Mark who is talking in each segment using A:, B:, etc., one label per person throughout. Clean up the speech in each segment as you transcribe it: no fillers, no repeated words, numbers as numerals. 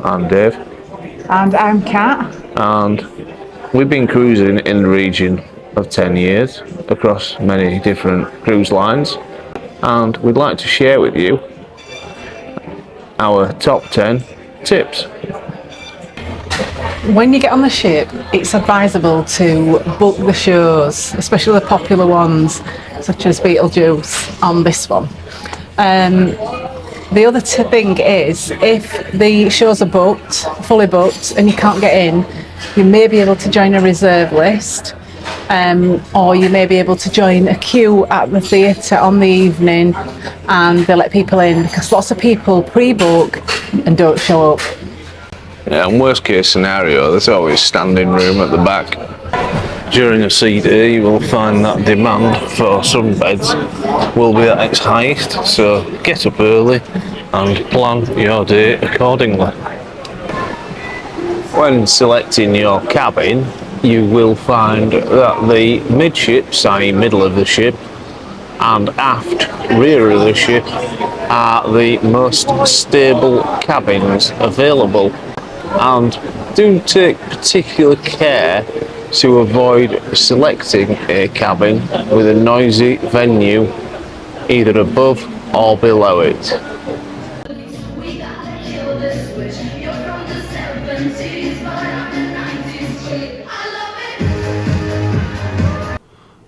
A: I'm Dave.
B: And I'm Kat.
A: And we've been cruising in the region of 10 years across many different cruise lines, and we'd like to share with you our top 10 tips.
B: When you get on the ship, it's advisable to book the shows, especially the popular ones such as Beetlejuice on this one. The other thing is, if the shows are booked, fully booked, and you can't get in, you may be able to join a reserve list, or you may be able to join a queue at the theatre on the evening, and they let people in, because lots of people pre-book and don't show up.
A: Yeah, and worst case scenario, there's always standing room at the back. During a sea day, you will find that demand for some beds will be at its highest, so get up early and plan your day accordingly. When selecting your cabin, you will find that the midships, i.e. middle of the ship, and aft rear of the ship are the most stable cabins available, and do take particular care to avoid selecting a cabin with a noisy venue either above or below it.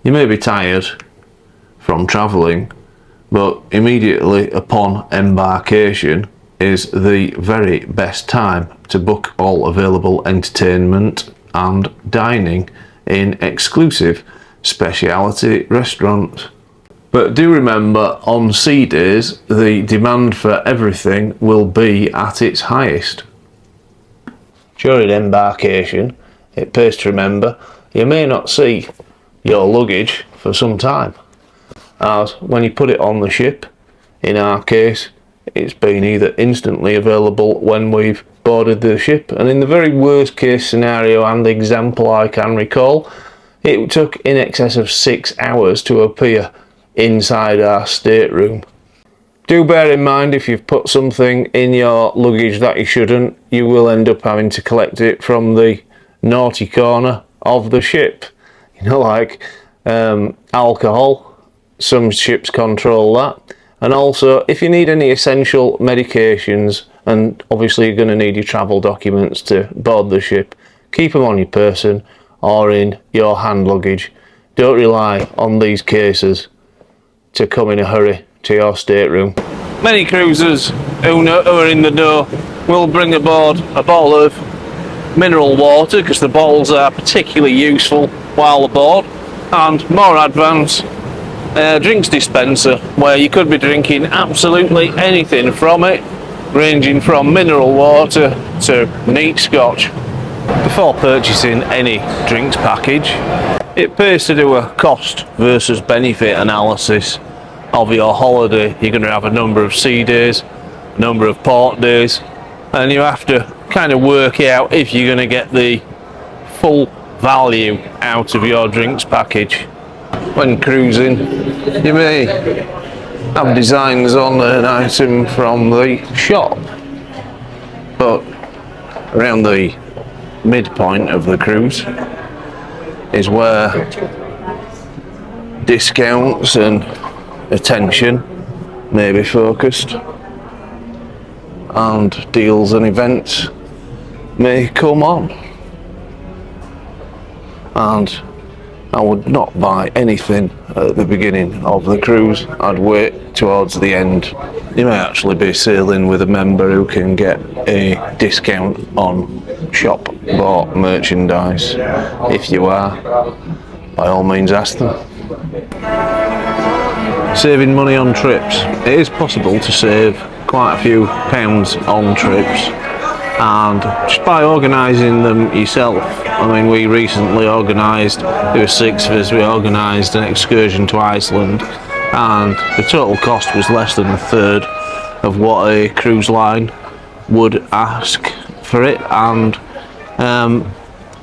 A: You may be tired from travelling, but immediately upon embarkation is the very best time to book all available entertainment and dining in exclusive speciality restaurants. But do remember, on sea days, the demand for everything will be at its highest. During embarkation, it pays to remember you may not see your luggage for some time, as when you put it on the ship, in our case, it's been either instantly available when we've boarded the ship, and in the very worst case scenario and example I can recall, it took in excess of 6 hours to appear inside our stateroom. Do bear in mind, if you've put something in your luggage that you shouldn't, you will end up having to collect it from the naughty corner of the ship. You know, like alcohol, some ships control that. And also, if you need any essential medications, and obviously you're going to need your travel documents to board the ship, keep them on your person or in your hand luggage. Don't rely on these cases to come in a hurry to your stateroom. Many cruisers who are in the know will bring aboard a bottle of mineral water, because the bottles are particularly useful while aboard, and more advanced drinks dispenser, where you could be drinking absolutely anything from it, ranging from mineral water to neat scotch. Before purchasing any drinks package, it pays to do a cost versus benefit analysis of your holiday. You're going to have a number of sea days, a number of port days, and you have to kind of work out if you're going to get the full value out of your drinks package. When cruising, you may have designs on an item from the shop, but around the midpoint of the cruise is where discounts and attention may be focused, and deals and events may come on. And I would not buy anything at the beginning of the cruise. I'd wait towards the end. You may actually be sailing with a member who can get a discount on shop bought merchandise. If you are, by all means ask them. Saving money on trips. It is possible to save quite a few pounds on trips, and just by organising them yourself. I mean, we recently organised, there were 6 of us, we organised an excursion to Iceland, and the total cost was less than a third of what a cruise line would ask for it. And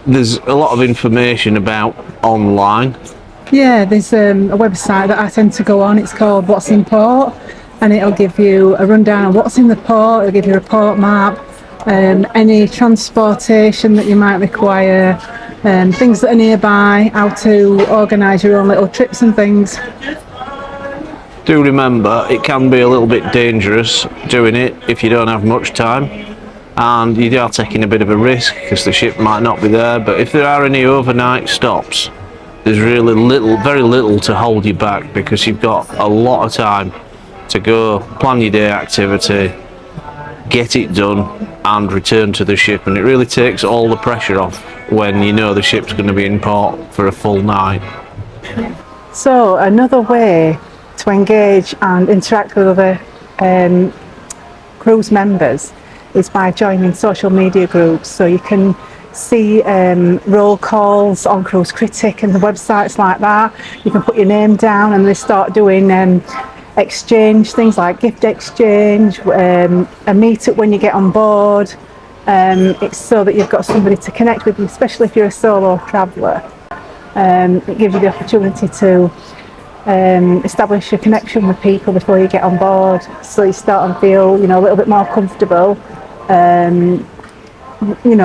A: there's a lot of information about online.
B: Yeah, there's a website that I tend to go on. It's called What's in Port, and it'll give you a rundown of what's in the port. It'll give you a port map, any transportation that you might require, things that are nearby, how to organise your own little trips and things.
A: Do remember, it can be a little bit dangerous doing it if you don't have much time, and you are taking a bit of a risk because the ship might not be there. But if there are any overnight stops, there's really very little to hold you back, because you've got a lot of time to go plan your day activity, get it done, and return to the ship. And it really takes all the pressure off when you know the ship's going to be in port for a full night.
B: So another way to engage and interact with other cruise members is by joining social media groups. So you can see roll calls on Cruise Critic and the websites like that. You can put your name down and they start doing exchange, things like gift exchange, a meet-up when you get on board. It's so that you've got somebody to connect with, especially if you're a solo traveller. It gives you the opportunity to establish a connection with people before you get on board, so you start and feel, a little bit more comfortable,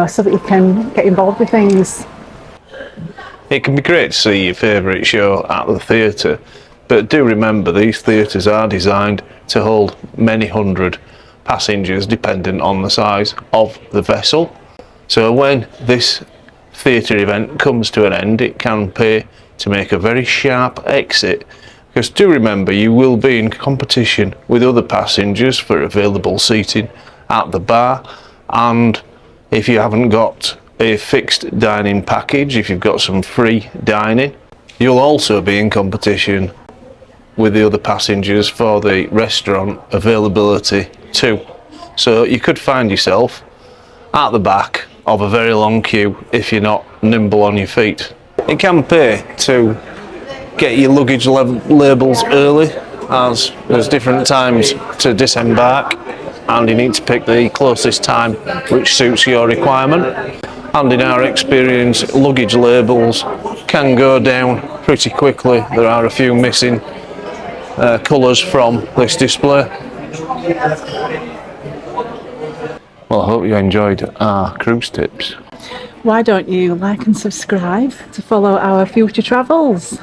B: so that you can get involved with things.
A: It can be great to see your favourite show at the theatre, but do remember these theatres are designed to hold many hundred passengers dependent on the size of the vessel. So when this theatre event comes to an end, it can pay to make a very sharp exit, because do remember you will be in competition with other passengers for available seating at the bar, and if you haven't got a fixed dining package, if you've got some free dining, you'll also be in competition with the other passengers for the restaurant availability too. So you could find yourself at the back of a very long queue if you're not nimble on your feet. It can pay to get your luggage labels early, as there's different times to disembark and you need to pick the closest time which suits your requirement. And in our experience, luggage labels can go down pretty quickly. There are a few missing colours from this display. Well, I hope you enjoyed our cruise tips.
B: Why don't you like and subscribe to follow our future travels?